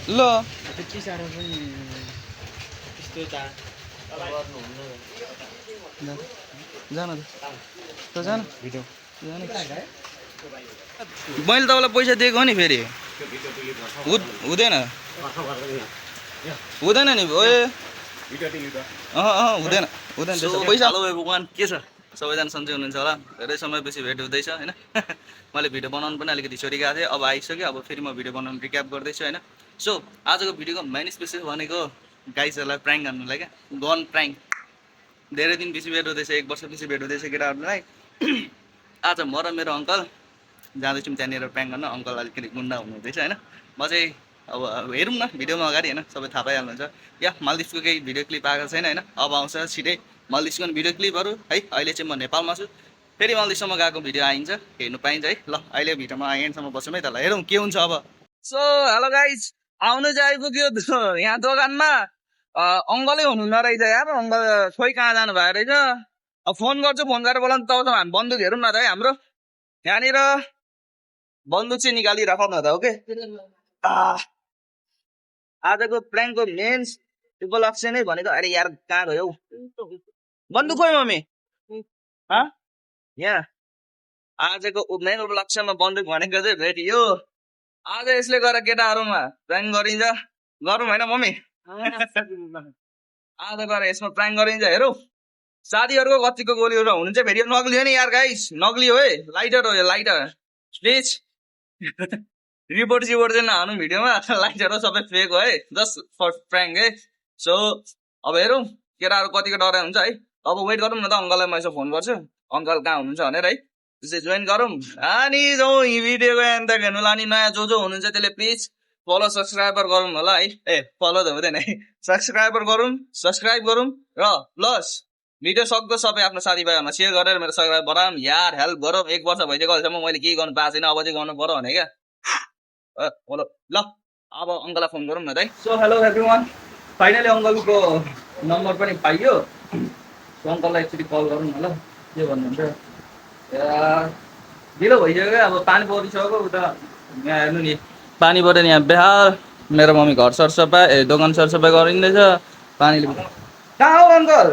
ल त्यति साह्रो पनि त्यस्तो त गर्नुहुन्न जान त जान भिडियो मैले तपाईँलाई पैसा दिएको हो नि फेरि हुँदैन हुँदैन नि ओए हुँदैन हुँदैन त्यसो पैसा। हेलो एभ्रिवान, के छ सबैजना सन्चै हुनुहुन्छ होला? धेरै समयपछि भेट हुँदैछ होइन। मैले भिडियो बनाउनु पनि अलिकति छोडी गएको थिएँ, अब आइसक्यो। अब फेरि म भिडियो बनाउनु रिक्याप गर्दैछु होइन। सो आजको भिडियोको मेन स्पेसिस भनेको गाइजहरूलाई प्राङ्क गर्नुलाई क्या, गन प्राङ्क। धेरै दिनपछि भेट हुँदैछ, 1 वर्षपछि भेट हुँदैछ केटाहरूलाई। आज म र मेरो अङ्कल जाँदैछौँ त्यहाँनिर प्राङ्क गर्न। अङ्कल अलिकति गुन्डा हुनुहुँदैछ होइन। म चाहिँ अब हेरौँ न भिडियोमा अगाडि होइन, सबै थाहा पाइहाल्नुहुन्छ। या मालदिभ्सको केही भिडियो क्लिप आएको छैन होइन, अब आउँछ छिटै मालदिभ्सको भिडियो क्लिपहरू है। अहिले चाहिँ म नेपालमा छु, फेरि मालदिभ्ससम्म गएको भिडियो आइन्छ, हेर्नु पाइन्छ है। ल अहिले भिडियोमा एन्डसम्म बसौँ है त, ल हेरौँ के हुन्छ अब। सो हेलो गाइज, आउनु चाहिँ आइपुग्यो यहाँ दोकानमा। अङ्कलै हुनुहुन्न रहेछ यार, अङ्कल खोइ कहाँ जानु भएको रहेछ। अब फोन गर्छु, फोन गरेर बोलाउनु, तबसम्म हामी बन्दुक हेरौँ न त है। हाम्रो यहाँनिर बन्दुक चाहिँ निकालिराखौँ न त, ओके। आजको प्लानको मेन उपलक्ष्य नै भनेको, अरे यार कहाँ गयो बन्दुक? खोइ मम्मी यहाँ आजको मेन उपलक्ष्यमा बन्दुक भनेको चाहिँ भेटियो। आज यसले गरेर केटाहरूमा प्राङ्क गरिन्छ, गरौँ होइन मम्मी? आज गएर यसमा प्राङ्क गरिन्छ, हेरौँ साथीहरूको कतिको गोलीहरू हुनुहुन्छ। फेरि यो नक्ली हो नि यार गाइस, नक्ली हो है, लाइटर हो यो, लाइटर प्लिज। रिपोर्ट सिपोर्ट चाहिँ नहानु भिडियोमा, लाइटर हो सबै फेक हो है, जस्ट फर प्राङ्क है। सो अब हेरौँ केटाहरू कतिको डराइ हुन्छ है। अब वेट गरौँ न त, अङ्कललाई म यसो फोन गर्छु, अङ्कल कहाँ हुनुहुन्छ भनेर है। त्यसै जोइन गरौँ अनि जाउँ यी भिडियोको एन्ड तक हेर्नु। लानी नयाँ जो हुनुहुन्छ त्यसले प्लिज फलो सब्सक्राइबर गरौँ होला है। ए फलो त हुँदैन है, सब्सक्राइब गरौँ र प्लस भिडियो सक्दो सबै आफ्नो साथीभाइहरूमा सेयर गरेर मेरो सब्सक्राइब बढाऊँ यार, हेल्प गरौँ। 1 वर्ष भइसक्यो अहिलेसम्म मैले केही गर्नु पाएको छैन, अब चाहिँ गर्नु पर्यो भने क्या। ल अब अङ्कललाई फोन गरौँ न त है। सो हेलो एभ्रिवान, फाइनली अङ्कलको नम्बर पनि पाइयो। अङ्कललाई एकचोटि कल गरौँ न ल, के भन्नुहुन्छ यार। ढिलो भइसक्यो क्या, अब पानी परिसक्यो उता। यहाँ हेर्नु नि, पानी परेर यहाँ बेहाल। मेरो मम्मी घर सरसफाइ, दोकान सरसफाइ गरिँदैछ पानीले। कहाँ हो अङ्कल?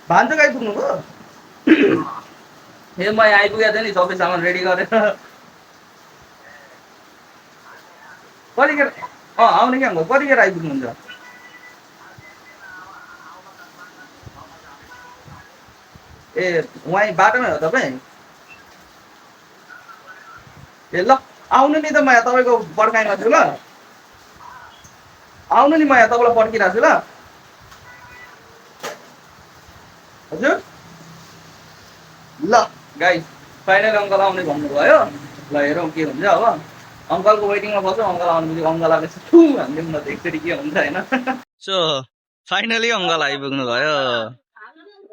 भान्चोक आइपुग्नु भयो? ए म यहाँ आइपुगेको थिएँ नि, सबै सामान रेडी गरेर। कतिखेर आउने क्या अङ्कल? कतिखेर आइपुग्नुहुन्छ? ए वहीँ बाटोमै हो तपाईँ? ए ल आउनु नि त, म यहाँ तपाईँको पर्खाइमा छु ल। आउनु नि, म यहाँ तपाईँलाई पर्खिरहेको छु ल। हजुर ल गाइस, फाइनल अङ्कल आउने भन्नुभयो। ल हेरौँ के हुन्छ अब। अङ्कलको वेटिङमा बस्छौँ, अङ्कल आउनु अङ्कल आएपछि ठु हान्दिउँ न त एकचोटि, के हुन्छ होइन। सो फाइनली अङ्कल आइपुग्नु भयो।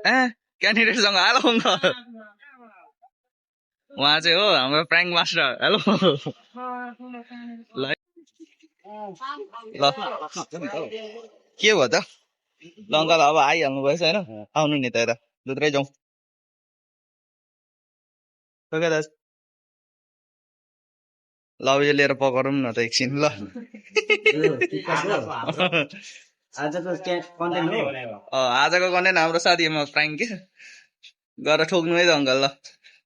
ए क्यान्डिडेटसँग हेलो अङ्कल, उहाँ चाहिँ हो हाम्रो प्राङ्क मास्टर। हेलो ल ल के भयो त? ल अङ्कल अब आइहाल्नु भएछ होइन, आउनु नि त यता दुत्रै जाउँ। ल अब यो लिएर पकाउँ न त एकछिन ल। आजको कन्टेन्ट हाम्रो साथीमा प्राङ्क के गरेर ठोक्नु है त अङ्कल। ल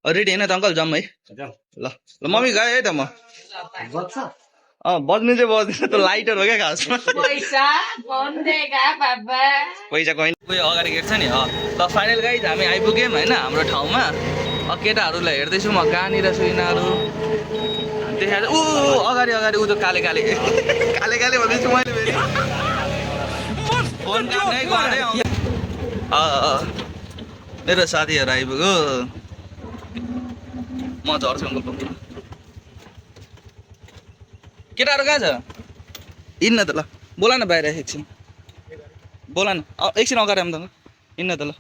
रेडी होइन त अङ्कल, जाउँ है। ल ल मम्मी गएँ है त म। बज्नु चाहिँ बज्दैन, त लाइटर हो क्या खासमा। पैसा कोही उयो अगाडि गेट छ नि। ल फाइनल गाइज हामी आइपुग्यौँ होइन हाम्रो ठाउँमा। केटाहरूलाई हेर्दैछु म, कहाँनिर छु यिनीहरू देखाएर। ऊ अगाडि अगाडि ऊ त काले काले काले काले भन्दैछु मैले फेरि। फोन काट्ने है घरै मेरो साथीहरू आइपुग्यो। म झर्छु अङ्कल। केटाहरू कहाँ छ? हिँड्न त ल, बोला न बाहिर एकछिन, बोला न एकछिन अगाडि आउनु त हिँड्न त ल।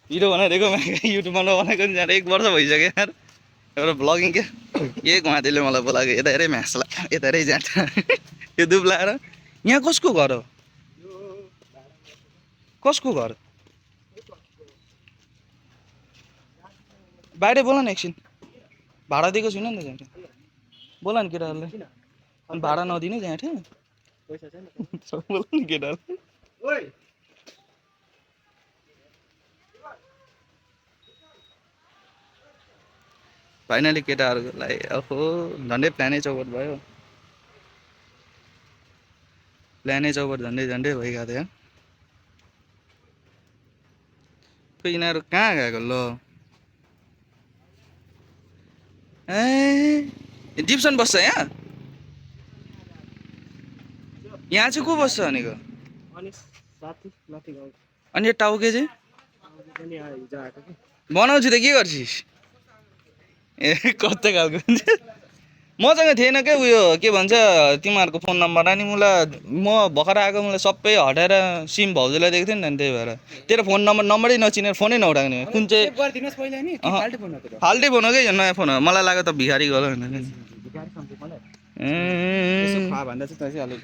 भिडियो बनाइदिएको युट्युबमा नबनाएको नि यार, 1 वर्ष भइसक्यो यार एउटा ब्लगिङ के। के घुमातेले मलाई बोलाएको, यता हेरे म्यासला, यता हेरे जाँट। यो दुब लाएर। यहाँ कसको घर हो? कसको घर? बाहिर बोला न एकछिन, भाडा दिएको छुइनँ नि त। बोला नि केटाहरूलाई। भाडा नदिने त्यहाँ थियो पैसा छैन बोल नि केटा ओइ फाइनली केटाहरूलाई ओहो झन्डै प्लानै चौपट भयो प्लानै चौपट झन्डै झन्डै भइगएको थियो खै यिनीहरू कहाँ गएको ल ए डिप्सन बस्छ यहाँ यहाँ चाहिँ को बस्छ भनेको अनि साथी माथि गाउँ अनि यो टाउके चाहिँ पनि हिजो आएको कि बनाउँछु त के गर्छिस् ए कस्तो खालको हुन्छ मसँग थिएन क्या उयो के भन्छ तिमीहरूको फोन नम्बर अनि मलाई म भर्खर आएको मलाई सबै हटाएर सिम भाउजूलाई दिएको थिएँ नि त तेही भएर तेरो फोन नम्बरै नचिनेर फोनै नउठाउने कुन चाहिँ सेभ गरिदिनुहोस् पहिला नि कि फाल्टो फोन हो त्यो फाल्टै फोन हो कि यो नयाँ फोन हो मलाई लाग्यो त भिखारी गयो भनेर भिखारी सम्झे मलाई ए यसो खा भन्दा चाहिँ तैँले अलि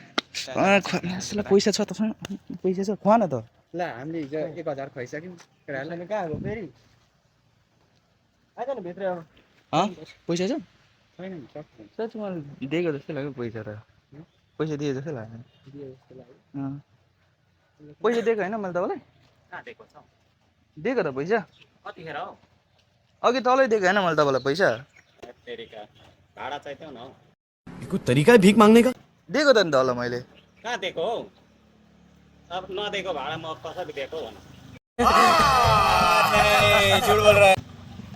पैसा छ त पैसा छ खुवा न त ल हामीले हिजो 1000 खुवाइसक्यौँ केटाहरूले कहाँ हो फेरि आइज न भित्र अब पैसा छ छैन नि सक्छु सच मलाई दिएको जस्तै लाग्यो पैसा त पैसा दिए जस्तै लाग्यो दियो जस्तो लाग्यो पैसा दिएको होइन मैले तपाईँलाई कहाँ दिएको छ दिएको त पैसा कतिखेर हो अघि तलै दिएको होइन मैले तपाईँलाई पैसा तेरिका भाडा चाहिँथ्यो न कुछ तरीका है भीख मांगने का दिएको त नि तल मैले कहाँ दिएको हौ अब नदिएको भाडा म कसरी दिएको भन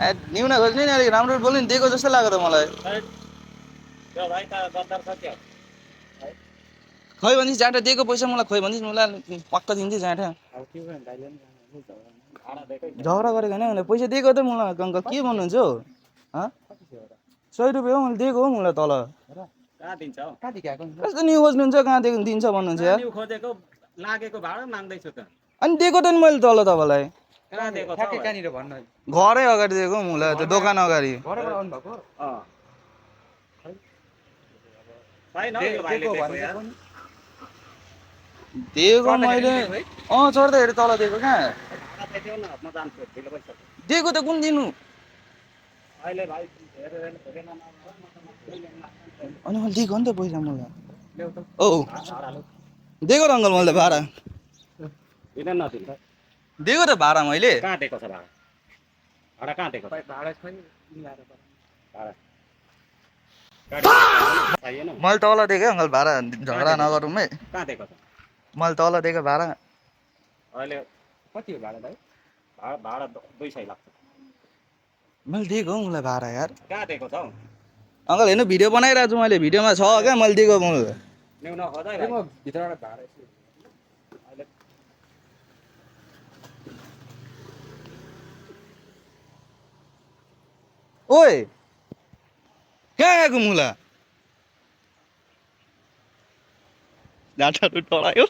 ए न्युना खोज्ने नि अलिक राम्रो बोल्नु नि दिएको जस्तो लाग्यो त मलाई त्यो भाइ त गद्दार छ त्यो खै भनिस् जाँटा दिएको पैसा मलाई खोइ भनिस् मलाई पक्का दिन्छु जाँटा अब के गर्नु दाइले भाडा दिएकै झगडा गरेको होइन मलाई पैसा दिएको त मलाई अङ्कल के भन्नुहुन्छ हौ 100 रुपियाँ हो मैले दिएको हो मलाई तल कहाँ दिन्छ हौ कहाँ दिएको कस्तो न्यु खोज्नुहुन्छ कहाँ दिएको दिन्छ भन्नुहुन्छ यार खोजेको लागेको भाडा माग्दैछु त अनि दिएको त नि मैले तल तपाईँलाई कहाँ दिएको छ कहाँनिर भन्नु घरै अगाडि दिएको मलाई त्यो दोकान अगाडि घरबाट आउनु भएको छैन हौ यो भाइले दिएको यार दिएको मैले चढ्दा हेरेँ तल दिएको कहाँ भाडा दियो न म जान्छु ढिलो भइसक्यो दिएको त कुन दिनु अहिले भाइ हेरेर हेरेन अनि मैले दिएको हो नि त पैसा मलाई ल्याउ त औ भाडा ल्याउ दिएको त अङ्कल मैले भाडा दिन नदिन्छ दिएको त भाडा मैले कहाँ दिएको छ भाडा भाडा कहाँ दिएको भाडा छैन भाडा चाहिएन मैले तल दिएको अङ्कल भाडा झगडा नगरौँ है कहाँ दिएको छ मैले तल दिएको भाडा अहिले कति हो भाडा भाइ भाडा 200 लाग्छ मैले दिएको हो मलाई भाडा यार कहाँ दिएको छ हौ अङ्कल हेर्नु भिडियो बनाइरहेको छु मैले भिडियोमा छ क्या मैले दिएको मैले ल्याउन खोज है म भित्रबाट भाडा अहिले ओए कहाँ गएको मुला डाँडाहरू टढायो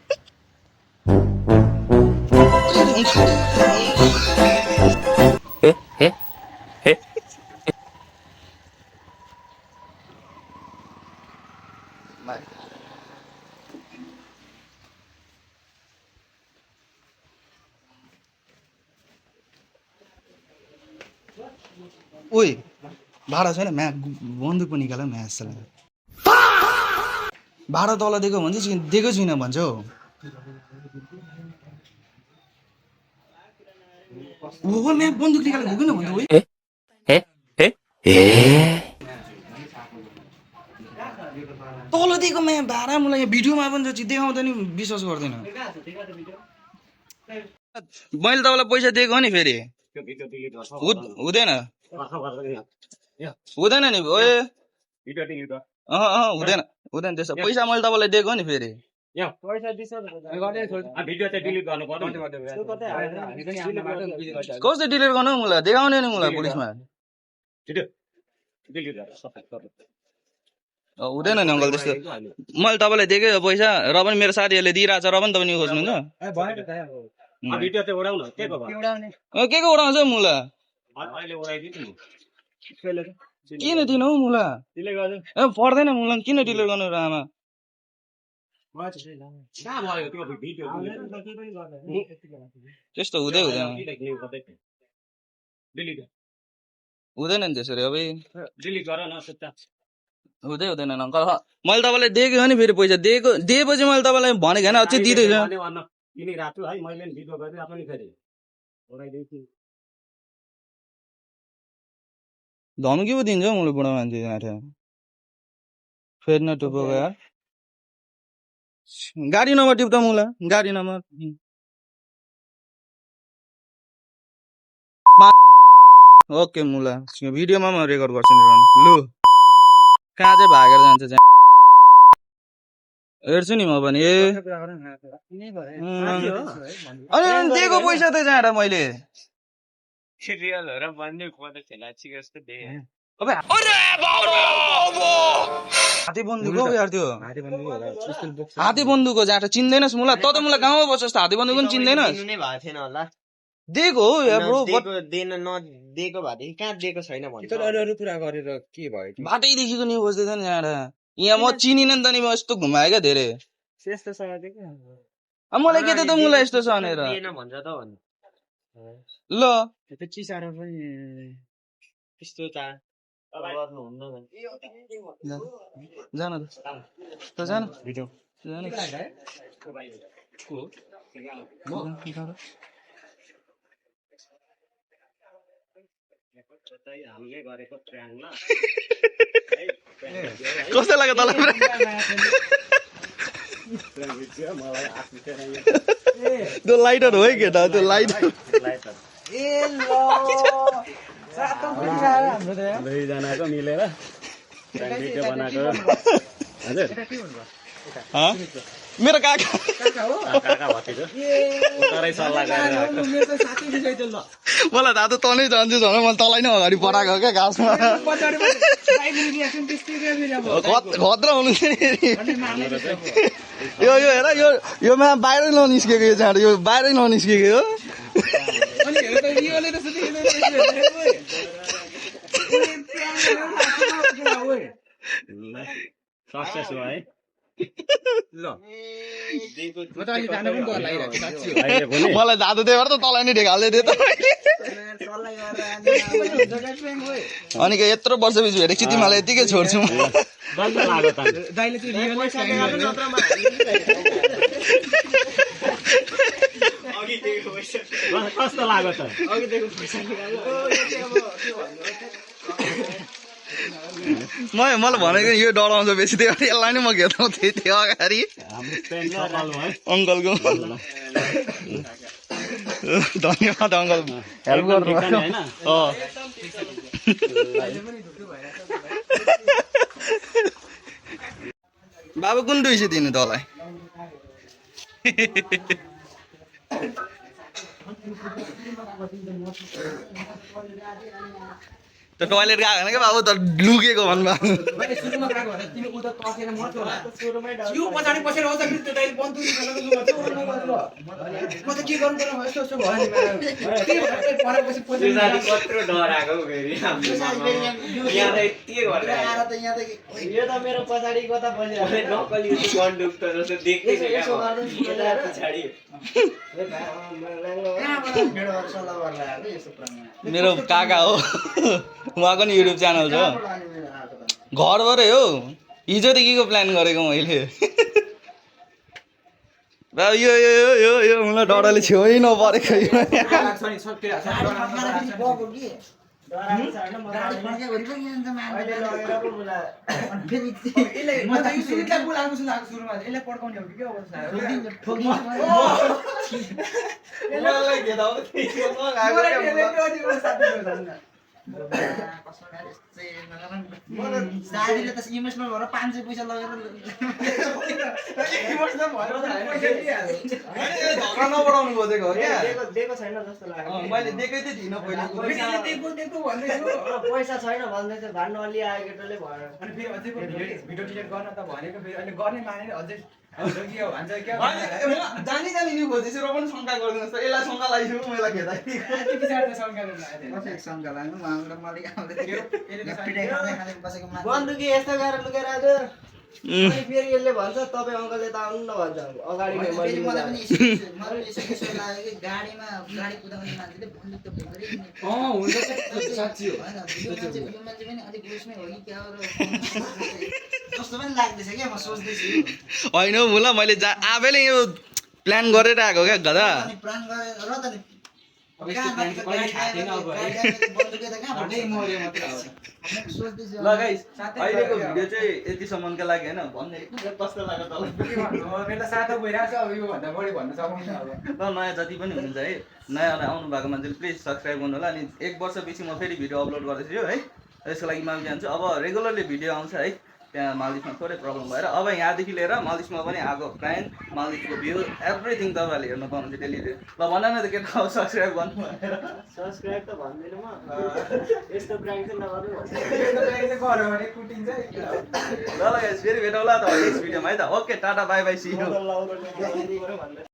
ओए भाडा छैन म्या बन्दुक पनि निकाल म्या जस्तो लाग्यो भाडा तल दिएको भन्छ दिएको छुइनँ भन्छ हौ ओ म्या बन्दुक निकालेर गएको न भन्छ तल दिएको म्या भाडा मलाई यहाँ भिडियोमा पनि त देखाउँदा नि विश्वास गर्दैन मैले तपाईँलाई पैसा दिएको हो नि फेरि त्यो भिडियो डिलिट गर्छ हुँदैन हुँदैन नि ओए भिडियो डिलिट गर्छ हुँदैन हुँदैन त्यसो पैसा मैले तपाईँलाई दिएको हो नि फेरि पैसा दिन्छ भिडियो चाहिँ डिलिट गर्नु पर्यो कस्तो डिलिट गर्नु हौ मलाई देखाउने नि मलाई पुलिसमा भिडियो डिलिट गरेर सबै गर्नु हुँदैन नि अङ्कल त्यस्तो मैले तपाईँलाई दिएकै हो पैसा र पनि मेरो साथीहरूले दिइरहेको छ र पनि तपाईँ खोज्नुहुन्छ भिडियो चाहिँ उडाउनु के को भयो के को उडाउँछ मुला अहिले उडाइदिनु किन दिनु हौ मुला डिलिट गर्नु ए पर्दैन मुला किन डिलिट गर्नु र आमा कहाँ भयो त्यो भिडियो त्यस्तो हुँदै हुँदैन डिलिट हुँदैन नि त्यसरी अब डिलिट गर न सुत्ता हुँदैन नि अङ्कल मैले तपाईँलाई दिएको हो नि फेरि पैसा दिएपछि मैले तपाईँलाई भनेको होइन अझै दिँदैछु किनिरहेको छु है मैले नि भिडियो गरिरहेको पनि फेरि उडाइदिन्छु धम्की पो दिन्छ हौ मलाई बुढा मान्छे यहाँ फेरि न टुपोको यार गाडी नम्बर टिप्दा मुला गाडी नम्बर ओके मुला भिडियोमा म रेकर्ड गर्छु नि लु कहाँ चाहिँ भागेर जान्छ चाहिँ हेर्छु नि म पनि अनि दिएको पैसा त जाँडा मैले हाते बन्दुक हौ यार त्यो हाते बन्दुकको जाँटा चिन्दैनस् मुला त मुला गाउँमा बस्छस् त हाते बन्दुक पनि चिन्दैनस् दिएको हो यार ब्रो दिएको भए कहाँ दिएको छैन भन्छ अरू कुरा गरेर के भयो बाटैदेखिको नि बस्दै छ नि जाँडा यहाँ म चिनिनँ नि त नि म यस्तो घुमाएँ क्या धेरै मलाई के त मुला यस्तो छ भनेर भन्छ त ल चिसाएर पनि त्यस्तो त जान त जान कस्तो लाग्यो तँलाई त्यो लाइटर हो है केटा त्यो लाइटर दुईजनाको मिलेर भिडियो बनाएको हजुर मेरो काका काका भतिजो उतारै सल्लाह गरेर मलाई थाहा त तनै जान्छु झन् मैले तँलाई नै अगाडि पठाएको क्या घाँसमा खतरा हुनु यो हेर यो बाहिरै ननिस्केको यो चाँडो यो बाहिरै ननिस्केको हो सक्सेस हो है मलाई जाँदो त्यही भएर त तँलाई नै ढेकाल्दै थियो त अनि के यत्रो वर्षपछि भेटेको तिमीलाई यतिकै छोड्छु कस्तो लाग्यो त मलाई भनेको यो डराउँछ बेसी त्यही भएर यसलाई नै म घेताउँथेँ त्यो अगाडि अङ्कलको धन्यवाद अङ्कल हेल्प गर्नु बाबु कुन 200 दिनु तँलाई त टोयलेट गएको होइन क्या बाबु त लुकेको भन्नु यो त मेरो पछाडिको त नक्कली बन्दुक त जस्तो देख्दै मेरो काका हो उहाँको नि युट्युब च्यानल छ घरबाटै हो हिजोदेखिको प्लान गरेको मैले यो यो यो यो मलाई डरले छेउै नपरेको दादीले त इमोसनल भएर 500 पैसा लगेर नबढाउनु खोजेको हो क्या दिएको छैन जस्तो लाग्यो मैले दिएकै थिएँ थिइनँ पहिला पैसा छैन भन्दै थियो भान्नु अलि आयो केटोले भयो अनि फेरि अझै भिडियो डिलिट गर्न त भनेको फेरि अहिले गर्ने मानेर अझै जानी जानी नि खोजेछु र पनि शङ्का गरिदिनुहोस् त यसलाई शङ्का लगाइसक्यो मलाई घेता बन्दुकी यस्तो गरेर लुकेर आज अनि फेरि यसले भन्छ तपाईँ अङ्कलले त आउनु न भन्छ अगाडि नै फेरि मैले मलाई पनि मिलाएर। मलाई पनि यसो लाग्यो कि गाडीमा गाडी कुदाउने मान्छेले बन्दुक त बोकेरै हिँड्ने। हुन्छ साँच्ची हो होइन, यो मान्छे पनि अलिक उयसमै हो कि क्या हो र जस्तो पनि लाग्दैछ क्या म सोच्दैछु। होइन हौ मुला मैले आफैले यो प्लान गरेर आएको क्या गदा अनि प्लान गरेर र त नि अब यस्तो प्लान चाहिँ कहिले थाहा थिएन अब है। बन्दुकै त कहाँ झन्डै मर्यो मात्रै हो। म सोच्दैछु ल गाइस अहिलेको भिडियो चाहिँ यतिसम्मका लागि होइन भन्ने कस्तो लाग्यो तँलाई के भन्नु अब मेरो त सातो भइरहेको छ अब योभन्दा बढी भन्न सक्दैन अब ल नयाँ जति पनि हुनुहुन्छ है नयाँ आउनु भएको मान्छेले प्लिज सब्सक्राइब गर्नु होला अनि 1 वर्षपछि म फेरि भिडियो अपलोड गर्दैछु यो है यसको लागि माफी चाहन्छु अब रेगुलरली भिडियो आउँछ है त्यहाँ मालदिप्समा थोरै प्रब्लम भएर अब यहाँदेखि लिएर मालदिप्समा पनि आएको प्रायः मालदिप्सको भ्यू एभ्रिथिङ तपाईँहरूले हेर्न पाउनुहुन्छ डेली ल भन न त के सब्सक्राइब गर्नु भनेर सब्सक्राइब त भन्दिनँ म यस्तो प्राङ्क चाहिँ नगर्नु भन्छु गऱ्यो भने कुटिन्छ ल गाइस फेरि भेटौँला त नेक्स्ट भिडियोमा है त okay tata bye bye see you लाउरो भन्दा